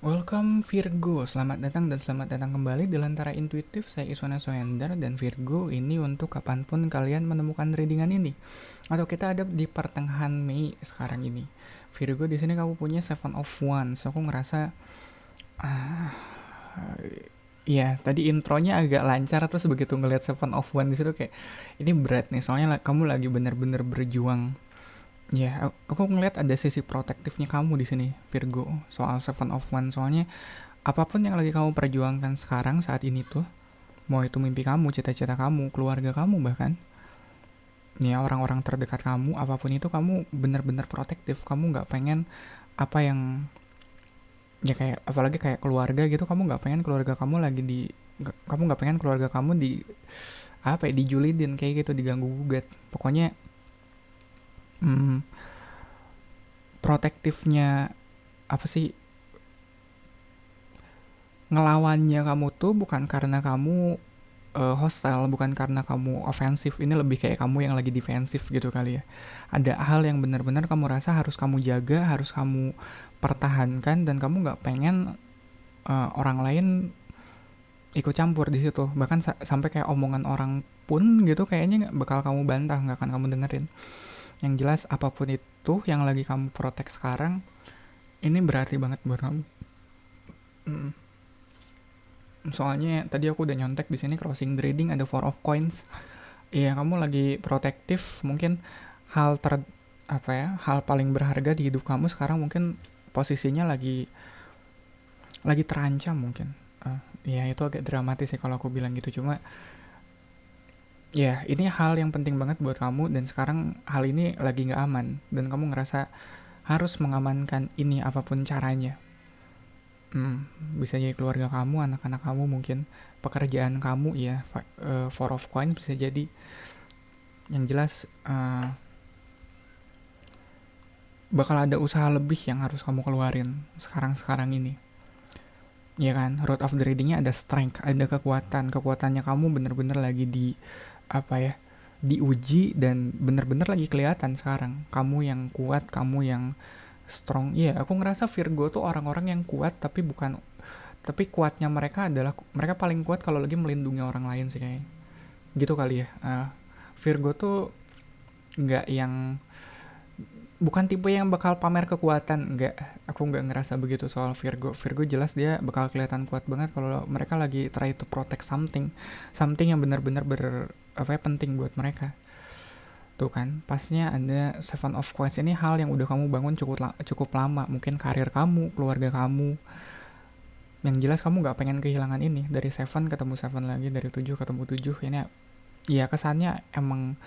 Welcome Virgo, selamat datang dan selamat datang kembali di Lentera Intuitif. Saya Iswana Sohendar dan Virgo ini untuk kapanpun kalian menemukan readingan ini. Atau kita ada di pertengahan Mei sekarang ini. Virgo di sini kamu punya Seven of Wands. Aku ngerasa, iya tadi intronya agak lancar terus begitu ngelihat Seven of Wands di situ kayak ini berat nih. Soalnya kamu lagi bener-bener berjuang. Ya, aku ngelihat ada sisi protektifnya kamu di sini, Virgo. Soal Seven of Wands, soalnya apapun yang lagi kamu perjuangkan sekarang saat ini tuh, mau itu mimpi kamu, cita-cita kamu, keluarga kamu bahkan, ya orang-orang terdekat kamu, apapun itu kamu benar-benar protektif. Kamu nggak pengen apa yang ya kayak apalagi kayak keluarga gitu, kamu nggak pengen keluarga kamu lagi di kamu nggak pengen keluarga kamu di apa ya dijulidin kayak gitu, diganggu gugat. Pokoknya hmm, protektifnya apa sih, ngelawannya kamu tuh bukan karena kamu hostile, bukan karena kamu ofensif, ini lebih kayak kamu yang lagi defensif gitu kali ya. Ada hal yang benar-benar kamu rasa harus kamu jaga, harus kamu pertahankan, dan kamu nggak pengen orang lain ikut campur di situ. Bahkan sampai kayak omongan orang pun gitu kayaknya nggak bakal kamu bantah, nggak akan kamu dengerin. Yang jelas apapun itu yang lagi kamu protek sekarang, ini berarti banget buat kamu. Mm. Soalnya tadi aku udah nyontek di sini crossing grading ada four of coins. Iya, kamu lagi protektif, mungkin hal apa ya, hal paling berharga di hidup kamu sekarang mungkin posisinya lagi terancam mungkin. Ya itu agak dramatis sih kalau aku bilang gitu, cuma ya ini hal yang penting banget buat kamu dan sekarang hal ini lagi nggak aman dan kamu ngerasa harus mengamankan ini apapun caranya. Bisa jadi keluarga kamu, anak-anak kamu mungkin, pekerjaan kamu ya, four of coins bisa jadi. Yang jelas bakal ada usaha lebih yang harus kamu keluarin sekarang ini. Ya kan, road of the reading-nya ada strength, ada kekuatannya kamu bener-bener lagi di apa ya, diuji dan bener-bener lagi kelihatan sekarang. Kamu yang kuat, kamu yang strong. Iya, aku ngerasa Virgo tuh orang-orang yang kuat tapi kuatnya mereka adalah mereka paling kuat kalau lagi melindungi orang lain sih kayaknya. Gitu kali ya. Virgo tuh nggak yang bukan tipe yang bakal pamer kekuatan, enggak. Aku nggak ngerasa begitu soal Virgo jelas dia bakal kelihatan kuat banget kalau mereka lagi try to protect something yang benar-benar apa ya, penting buat mereka. Tuh kan, pasnya ada Seven of Coins, ini hal yang udah kamu bangun cukup lama, mungkin karir kamu, keluarga kamu. Yang jelas kamu nggak pengen kehilangan ini. Dari Seven ketemu Seven lagi, dari 7 ketemu 7. Ini ya kesannya emang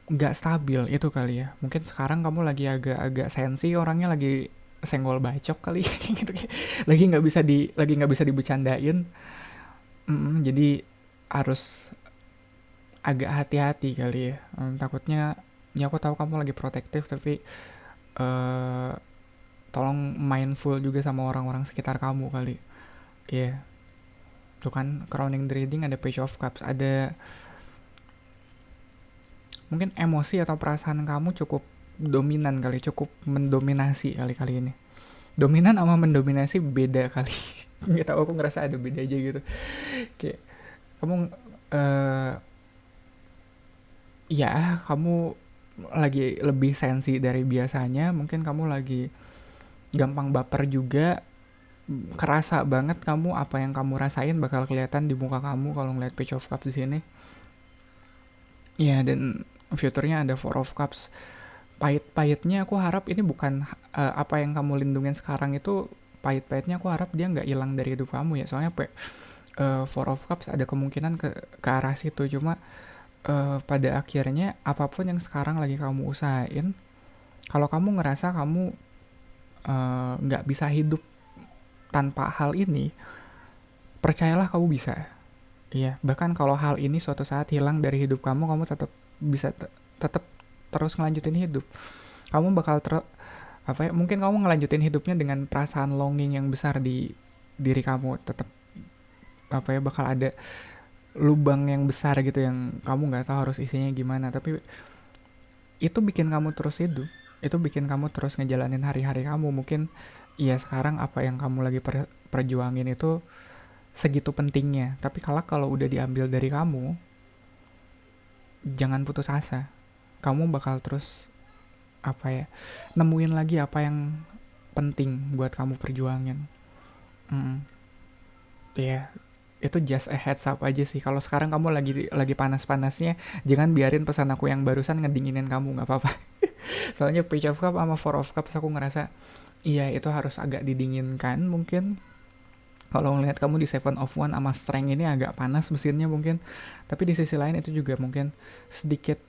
nggak stabil itu kali ya. Mungkin sekarang kamu lagi agak-agak sensi, orangnya lagi senggol bacok kali gitu. Lagi nggak bisa dibecandain. Jadi harus agak hati-hati kali ya. Takutnya ya aku tahu kamu lagi protektif tapi eh tolong mindful juga sama orang-orang sekitar kamu kali. Iya, yeah. Tuh kan crowning the reading ada page of cups, ada mungkin emosi atau perasaan kamu cukup dominan kali, cukup mendominasi kali ini. Dominan sama mendominasi beda kali. Nggak tahu, aku ngerasa ada beda aja gitu. Kayak kamu eh ya kamu lagi lebih sensi dari biasanya, mungkin kamu lagi gampang baper juga, kerasa banget kamu apa yang kamu rasain bakal kelihatan di muka kamu kalau ngeliat page of cups di sini. Ya, dan future-nya ada four of cups. Pahit-pahitnya aku harap ini bukan apa yang kamu lindungin sekarang itu, pahit-pahitnya aku harap dia nggak hilang dari hidup kamu ya. Soalnya four of cups ada kemungkinan ke arah situ, cuma pada akhirnya apapun yang sekarang lagi kamu usahain, kalau kamu ngerasa kamu nggak bisa hidup tanpa hal ini, percayalah kamu bisa. Iya, bahkan kalau hal ini suatu saat hilang dari hidup kamu, kamu tetap bisa tetap terus ngelanjutin hidup. Kamu bakal apa ya, mungkin kamu ngelanjutin hidupnya dengan perasaan longing yang besar di diri kamu, tetap apa ya, bakal ada lubang yang besar gitu yang kamu nggak tahu harus isinya gimana, tapi itu bikin kamu terus hidup. itu bikin kamu terus ngejalanin hari-hari kamu. Mungkin ya sekarang apa yang kamu lagi perjuangin itu segitu pentingnya, tapi kalau udah diambil dari kamu, jangan putus asa. Kamu bakal terus apa ya, nemuin lagi apa yang penting buat kamu perjuangin. mm Ya, itu just a heads up aja sih. Kalau sekarang kamu lagi panas-panasnya, jangan biarin pesan aku yang barusan ngedinginin kamu, nggak apa-apa. Soalnya Page of Cups sama Four of Cups aku ngerasa iya itu harus agak didinginkan mungkin. Kalau ngelihat kamu di Seven of One sama Strength ini agak panas mesinnya mungkin, tapi di sisi lain itu juga mungkin sedikit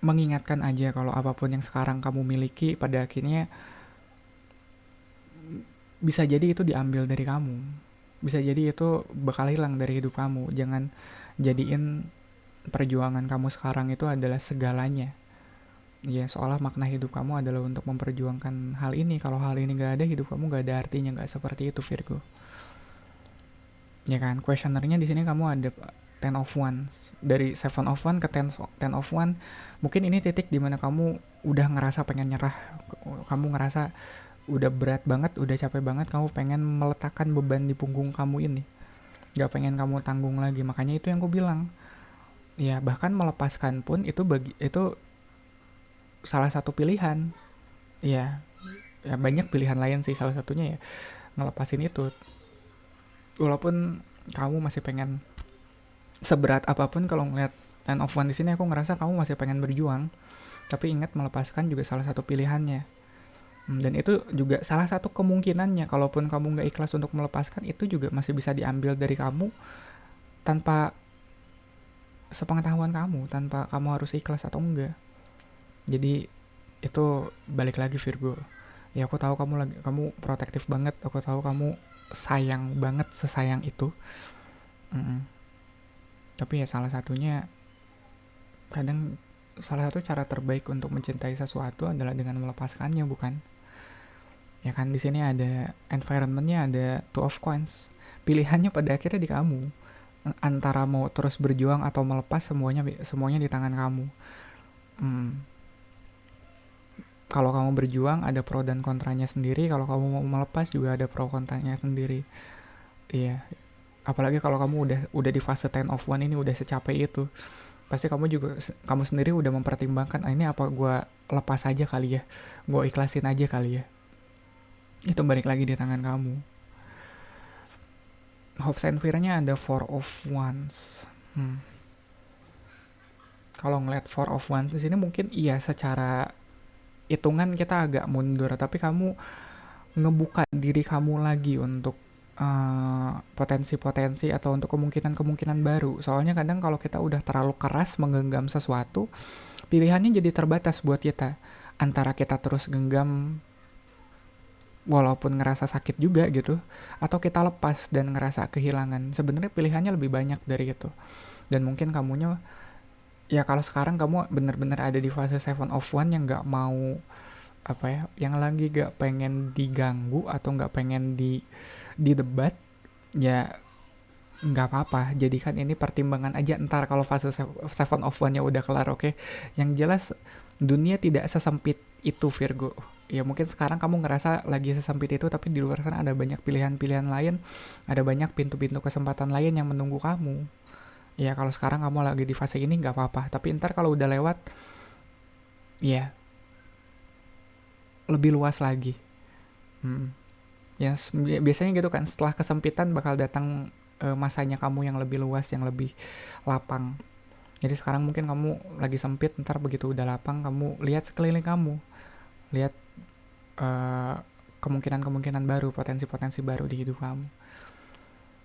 mengingatkan aja kalau apapun yang sekarang kamu miliki pada akhirnya bisa jadi itu diambil dari kamu, bisa jadi itu bakal hilang dari hidup kamu. Jangan jadiin perjuangan kamu sekarang itu adalah segalanya. Ya seolah makna hidup kamu adalah untuk memperjuangkan hal ini. Kalau hal ini gak ada, hidup kamu gak ada artinya. Gak seperti itu, Virgo. Ya kan, questionernya di sini kamu ada Ten of One. Dari Seven of One ke Ten of One, mungkin ini titik dimana kamu udah ngerasa pengen nyerah. Kamu ngerasa udah berat banget, udah capek banget, kamu pengen meletakkan beban di punggung kamu ini. Gak pengen kamu tanggung lagi. Makanya itu yang aku bilang. Ya bahkan melepaskan pun itu salah satu pilihan. Ya, ya banyak pilihan lain sih, salah satunya ya ngelepasin itu. Walaupun kamu masih pengen seberat apapun, kalau ngeliat Ten of One di sini aku ngerasa kamu masih pengen berjuang, tapi ingat melepaskan juga salah satu pilihannya. Dan itu juga salah satu kemungkinannya, kalaupun kamu nggak ikhlas untuk melepaskan, itu juga masih bisa diambil dari kamu tanpa sepengetahuan kamu, tanpa kamu harus ikhlas atau enggak. Jadi itu balik lagi Virgo. Ya aku tahu kamu protektif banget, aku tahu kamu sayang banget, sesayang itu. Mm-mm. Tapi ya salah satu cara terbaik untuk mencintai sesuatu adalah dengan melepaskannya, bukan? Ya kan, di sini ada environmentnya, ada Two of Coins. Pilihannya pada akhirnya di kamu. Antara mau terus berjuang atau melepas, semuanya di tangan kamu. Kalau kamu berjuang ada pro dan kontranya sendiri, kalau kamu mau melepas juga ada pro kontranya sendiri. Iya, apalagi kalau kamu udah di fase Ten of One ini, udah secapek itu, pasti kamu sendiri udah mempertimbangkan, ini apa gue lepas aja kali ya, gue ikhlasin aja kali ya. Itu balik lagi di tangan kamu. Hopes and fear-nya ada Four of Wands. Kalau ngeliat Four of Wands di sini mungkin iya secara hitungan kita agak mundur, tapi kamu ngebuka diri kamu lagi untuk potensi-potensi atau untuk kemungkinan-kemungkinan baru. Soalnya kadang kalau kita udah terlalu keras menggenggam sesuatu, pilihannya jadi terbatas buat kita. Antara kita terus genggam walaupun ngerasa sakit juga gitu, atau kita lepas dan ngerasa kehilangan. Sebenarnya pilihannya lebih banyak dari itu. Dan mungkin kamunya, ya kalau sekarang kamu bener-bener ada di fase Seven of One yang gak mau yang lagi gak pengen diganggu atau gak pengen di debat, ya nggak apa-apa, jadikan ini pertimbangan aja ntar kalau fase Seven of One-nya udah kelar, oke? Yang jelas dunia tidak sesempit itu, Virgo. Ya mungkin sekarang kamu ngerasa lagi sesempit itu, tapi di luar sana ada banyak pilihan-pilihan lain, ada banyak pintu-pintu kesempatan lain yang menunggu kamu. Ya kalau sekarang kamu lagi di fase ini nggak apa-apa, tapi ntar kalau udah lewat, ya lebih luas lagi. Ya biasanya gitu kan, setelah kesempitan bakal datang masanya kamu yang lebih luas, yang lebih lapang. Jadi sekarang mungkin kamu lagi sempit, ntar begitu udah lapang kamu lihat sekeliling kamu, lihat kemungkinan-kemungkinan baru, potensi-potensi baru di hidup kamu.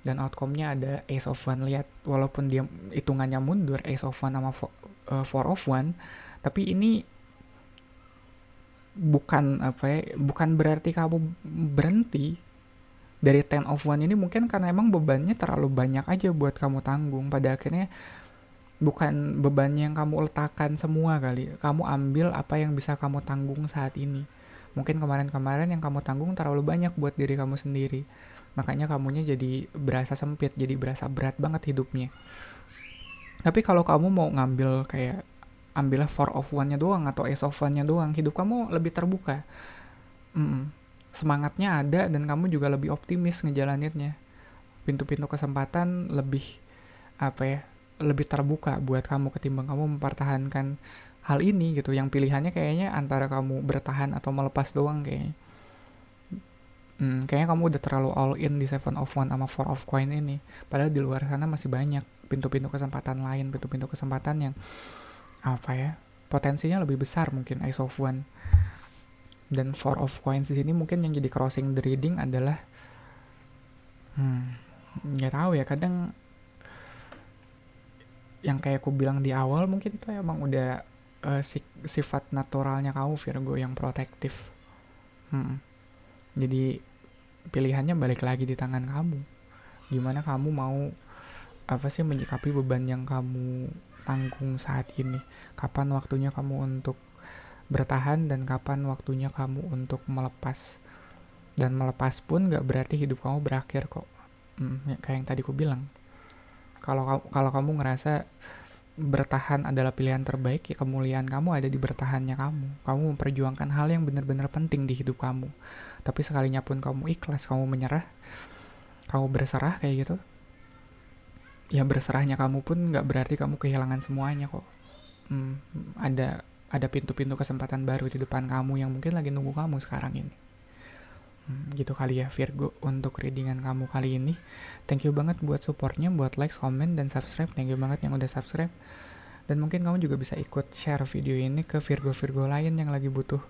Dan outcome-nya ada Ace of One. Lihat, walaupun dia hitungannya mundur Ace of One sama Four of One, tapi ini bukan berarti kamu berhenti. Dari Ten of One ini mungkin karena emang bebannya terlalu banyak aja buat kamu tanggung. Pada akhirnya bukan beban yang kamu letakkan semua kali. Kamu ambil apa yang bisa kamu tanggung saat ini. Mungkin kemarin-kemarin yang kamu tanggung terlalu banyak buat diri kamu sendiri. Makanya kamunya jadi berasa sempit, jadi berasa berat banget hidupnya. Tapi kalau kamu mau ngambil kayak ambillah Four of One-nya doang atau Ace of One-nya doang, hidup kamu lebih terbuka. Semangatnya ada dan kamu juga lebih optimis ngejalaninnya. Pintu-pintu kesempatan lebih apa ya, lebih terbuka buat kamu ketimbang kamu mempertahankan hal ini gitu, yang pilihannya kayaknya antara kamu bertahan atau melepas doang kayaknya. Kayaknya kamu udah terlalu all in di Seven of One sama Four of Coin ini. Padahal di luar sana masih banyak pintu-pintu kesempatan lain, pintu-pintu kesempatan yang apa ya, potensinya lebih besar mungkin Ace of One. Dan Four of Coins di sini mungkin yang jadi crossing the reading adalah nggak tahu ya, kadang yang kayak aku bilang di awal mungkin itu emang udah sifat naturalnya kamu Virgo yang protektif. Jadi pilihannya balik lagi di tangan kamu. Gimana kamu mau apa sih menyikapi beban yang kamu tanggung saat ini. Kapan waktunya kamu untuk bertahan dan kapan waktunya kamu untuk melepas. Dan melepas pun gak berarti hidup kamu berakhir kok. Ya, kayak yang tadi aku bilang. Kalau kamu ngerasa bertahan adalah pilihan terbaik, ya kemuliaan kamu ada di bertahannya kamu. Kamu memperjuangkan hal yang benar-benar penting di hidup kamu. Tapi sekalinya pun kamu ikhlas, kamu menyerah, kamu berserah kayak gitu, ya berserahnya kamu pun nggak berarti kamu kehilangan semuanya kok. Ada pintu-pintu kesempatan baru di depan kamu yang mungkin lagi nunggu kamu sekarang ini. Gitu kali ya Virgo untuk readingan kamu kali ini. Thank you banget buat supportnya, buat like, comment, dan subscribe. Thank you banget yang udah subscribe. Dan mungkin kamu juga bisa ikut share video ini ke Virgo-Virgo lain yang lagi butuh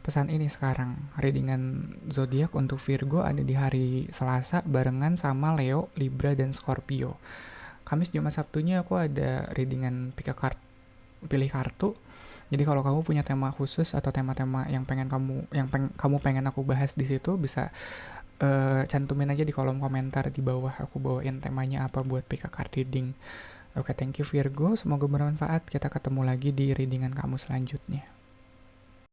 pesan ini sekarang. Readingan zodiak untuk Virgo ada di hari Selasa barengan sama Leo, Libra, dan Scorpio. Kamis, Jumat, Sabtunya aku ada readingan pilih kartu. Jadi kalau kamu punya tema khusus atau tema-tema yang kamu pengen aku bahas di situ, bisa cantumin aja di kolom komentar di bawah. Aku bawain temanya apa buat pick a card reading. Oke, thank you Virgo. Semoga bermanfaat. Kita ketemu lagi di readingan kamu selanjutnya.